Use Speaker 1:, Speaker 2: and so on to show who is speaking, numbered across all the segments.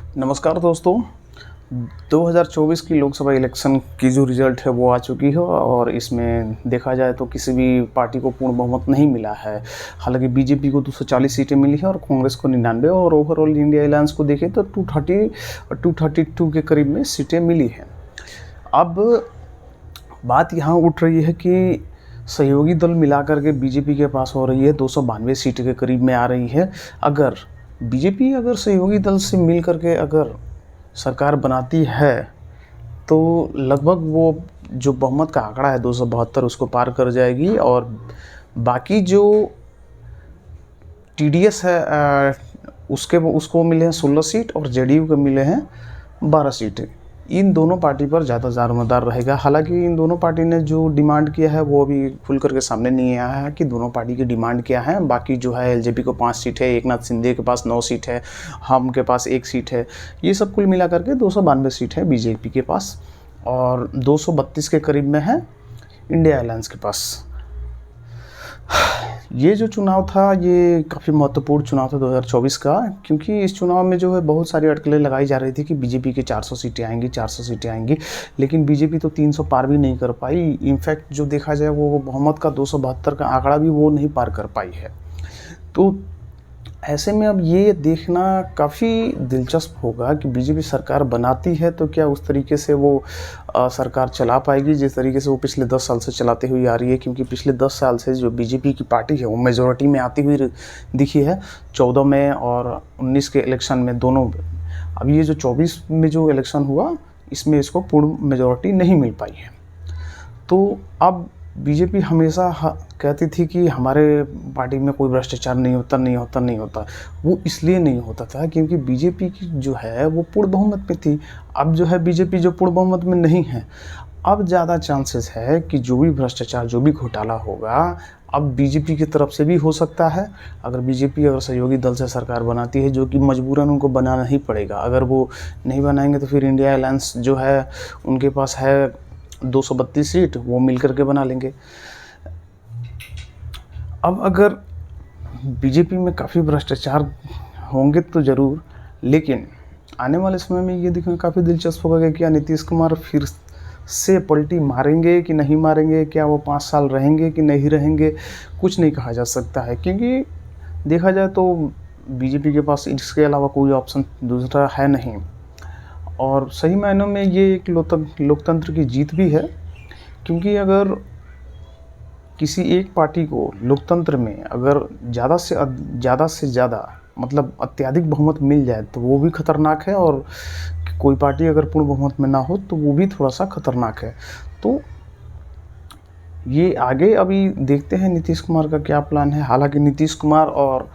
Speaker 1: नमस्कार दोस्तों। 2024 की लोकसभा इलेक्शन की जो रिज़ल्ट है वो आ चुकी है और इसमें देखा जाए तो किसी भी पार्टी को पूर्ण बहुमत नहीं मिला है। हालांकि बीजेपी को 240 सीटें मिली हैं और कांग्रेस को 99 और ओवरऑल इंडिया अलायंस को देखें तो 232 के करीब में सीटें मिली हैं। अब बात यहाँ उठ रही है कि सहयोगी दल मिलाकर के बीजेपी के पास हो रही है 292 सीट के करीब में आ रही है। अगर बीजेपी सहयोगी दल से मिल करके अगर सरकार बनाती है तो लगभग वो जो बहुमत का आंकड़ा है 272 उसको पार कर जाएगी और बाकी जो टीडीएस है उसको मिले हैं 16 सीट और जेडीयू को मिले हैं 12 सीटें। इन दोनों पार्टी पर ज़्यादा दारोमदार रहेगा। हालांकि इन दोनों पार्टी ने जो डिमांड किया है वो अभी खुल करके सामने नहीं आया है कि दोनों पार्टी की डिमांड क्या है। बाकी जो है एलजेपी को 5 सीट है, एकनाथ शिंदे के पास 9 सीट है, हम के पास 1 सीट है। ये सब कुल मिला करके 292 सीट है बीजेपी के पास और 232 के करीब में है इंडिया अलायंस के पास। ये जो चुनाव था ये काफ़ी महत्वपूर्ण चुनाव था 2024 का, क्योंकि इस चुनाव में जो है बहुत सारी अटकलें लगाई जा रही थी कि बीजेपी के 400 सीटें आएंगी, लेकिन बीजेपी तो 300 पार भी नहीं कर पाई। इनफैक्ट जो देखा जाए वो बहुमत का 272 का आंकड़ा भी वो नहीं पार कर पाई है। तो ऐसे में अब ये देखना काफ़ी दिलचस्प होगा कि बीजेपी सरकार बनाती है तो क्या उस तरीके से वो सरकार चला पाएगी जिस तरीके से वो पिछले 10 साल से चलाते हुए आ रही है। क्योंकि पिछले 10 साल से जो बीजेपी की पार्टी है वो मेजॉरिटी में आती हुई दिखी है 14 में और 19 के इलेक्शन में दोनों। अब ये जो 24 में जो इलेक्शन हुआ इसमें इसको पूर्ण मेजॉरिटी नहीं मिल पाई है। तो अब बीजेपी हमेशा कहती थी कि हमारे पार्टी में कोई भ्रष्टाचार नहीं होता। वो इसलिए नहीं होता था क्योंकि बीजेपी की जो है वो पूर्ण बहुमत में थी। अब जो है बीजेपी जो पूर्ण बहुमत में नहीं है, अब ज़्यादा चांसेस है कि जो भी भ्रष्टाचार जो भी घोटाला होगा अब बीजेपी की तरफ से भी हो सकता है। अगर बीजेपी सहयोगी दल से सरकार बनाती है, जो कि मजबूरन उनको बनाना ही पड़ेगा, अगर वो नहीं बनाएंगे तो फिर इंडिया अलायंस जो है उनके पास है 232 सीट, वो मिल करके बना लेंगे। अब अगर बीजेपी में काफ़ी भ्रष्टाचार होंगे तो ज़रूर, लेकिन आने वाले समय में ये देखना काफ़ी दिलचस्प होगा कि क्या नीतीश कुमार फिर से पलटी मारेंगे कि नहीं मारेंगे, क्या वो 5 साल रहेंगे कि नहीं रहेंगे, कुछ नहीं कहा जा सकता है। क्योंकि देखा जाए तो बीजेपी के पास इसके अलावा कोई ऑप्शन दूसरा है नहीं और सही मायनों में ये एक लोकतंत्र की जीत भी है। क्योंकि अगर किसी एक पार्टी को लोकतंत्र में अगर ज़्यादा से ज़्यादा मतलब अत्यधिक बहुमत मिल जाए तो वो भी खतरनाक है और कोई पार्टी अगर पूर्ण बहुमत में ना हो तो वो भी थोड़ा सा खतरनाक है। तो ये आगे अभी देखते हैं नीतीश कुमार का क्या प्लान है। हालांकि नीतीश कुमार और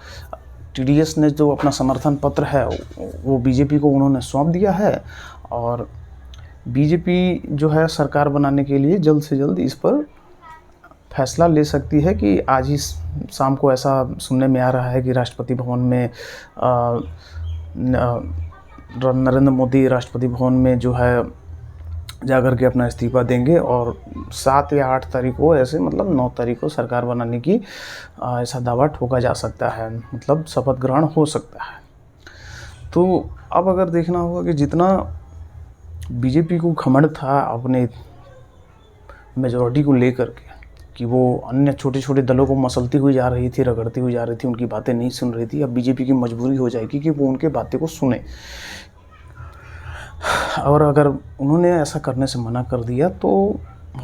Speaker 1: टीडीएस ने जो अपना समर्थन पत्र है वो बीजेपी को उन्होंने सौंप दिया है और बीजेपी जो है सरकार बनाने के लिए जल्द से जल्द इस पर फैसला ले सकती है कि आज ही शाम को ऐसा सुनने में आ रहा है कि राष्ट्रपति भवन में नरेंद्र मोदी राष्ट्रपति भवन में जो है जाकर के अपना इस्तीफा देंगे और 7 या 8 तारीख को ऐसे मतलब 9 तारीख को सरकार बनाने की ऐसा दावा ठोका जा सकता है, मतलब शपथ ग्रहण हो सकता है। तो अब अगर देखना होगा कि जितना बीजेपी को घमंड था अपने मेजॉरिटी को लेकर के कि वो अन्य छोटे छोटे दलों को मसलती हुई जा रही थी, रगड़ती हुई जा रही थी, उनकी बातें नहीं सुन रही थी, अब बीजेपी की मजबूरी हो जाएगी कि वो उनके बातें को सुने। और अगर उन्होंने ऐसा करने से मना कर दिया तो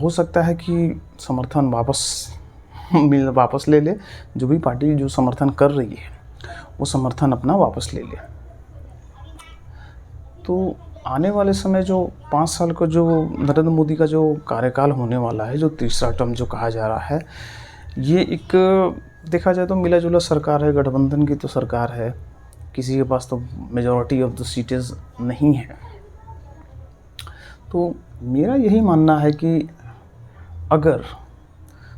Speaker 1: हो सकता है कि समर्थन वापस ले ले। जो भी पार्टी जो समर्थन कर रही है वो समर्थन अपना वापस ले ले। तो आने वाले समय जो 5 साल का जो नरेंद्र मोदी का जो कार्यकाल होने वाला है, जो तीसरा टर्म जो कहा जा रहा है, ये एक देखा जाए तो मिला जुला सरकार है, गठबंधन की तो सरकार है, किसी के पास तो मेजॉरिटी ऑफ द सीटें नहीं है। तो मेरा यही मानना है कि अगर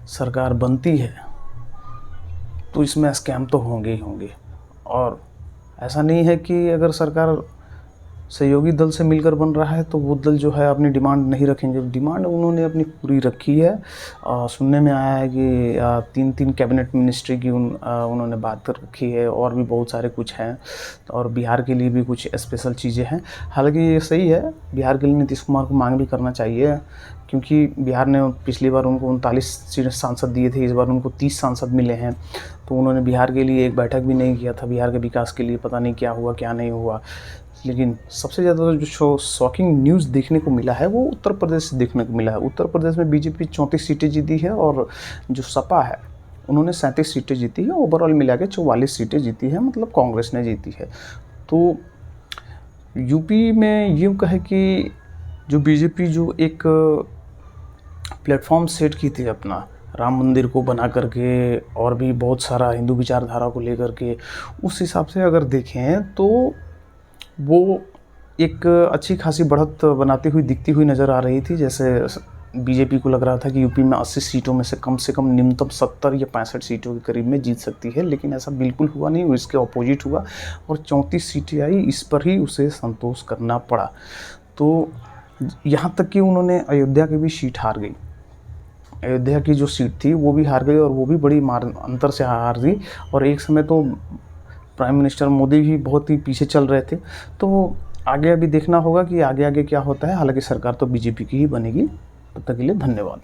Speaker 1: सरकार बनती है तो इसमें स्कैम तो होंगे ही होंगे और ऐसा नहीं है कि अगर सरकार सहयोगी दल से मिलकर बन रहा है, तो वो दल जो है अपनी डिमांड नहीं रखेंगे। डिमांड उन्होंने अपनी पूरी रखी है। सुनने में आया है कि 3-3 कैबिनेट मिनिस्ट्री की उन्होंने बात कर रखी है, और भी बहुत सारे कुछ हैं, और बिहार के लिए भी कुछ स्पेशल चीज़ें हैं। हालाँकि ये सही है, बिहार के लिए नीतीश कुमार को मांग भी करना चाहिए, क्योंकि बिहार ने पिछली बार उनको 39 सांसद दिए थे, इस बार उनको 30 सांसद मिले हैं। तो उन्होंने बिहार के लिए एक बैठक भी नहीं किया था, बिहार के विकास के लिए पता नहीं क्या हुआ क्या नहीं हुआ। लेकिन सबसे ज़्यादा जो शॉकिंग न्यूज़ देखने को मिला है वो उत्तर प्रदेश से देखने को मिला है। उत्तर प्रदेश में बीजेपी 34 सीटें जीती है, और जो सपा है उन्होंने 37 सीटें जीती है। ओवरऑल मिला के 44 सीटें जीती है, मतलब कांग्रेस ने जीती है। तो यूपी में यूँ कहे कि जो बीजेपी जो एक प्लेटफॉर्म सेट की थी अपना, राम मंदिर को बना करके और भी बहुत सारा हिंदू विचारधारा को लेकर के, उस हिसाब से अगर देखें तो वो एक अच्छी खासी बढ़त बनाती हुई दिखती हुई नज़र आ रही थी। जैसे बीजेपी को लग रहा था कि यूपी में 80 सीटों में से कम न्यूनतम 70 या 65 सीटों के करीब में जीत सकती है, लेकिन ऐसा बिल्कुल हुआ नहीं, वो इसके अपोजिट हुआ और 34 सीटें आई। इस पर ही उसे संतोष करना पड़ा। तो यहाँ तक कि उन्होंने अयोध्या की भी सीट हार गई। अयोध्या की जो सीट थी वो भी हार गई, और वो भी बड़ी अंतर से हार गई। और एक समय तो प्राइम मिनिस्टर मोदी भी बहुत ही पीछे चल रहे थे। तो आगे अभी देखना होगा कि आगे आगे क्या होता है। हालांकि सरकार तो बीजेपी की ही बनेगी। तब तक के लिए धन्यवाद।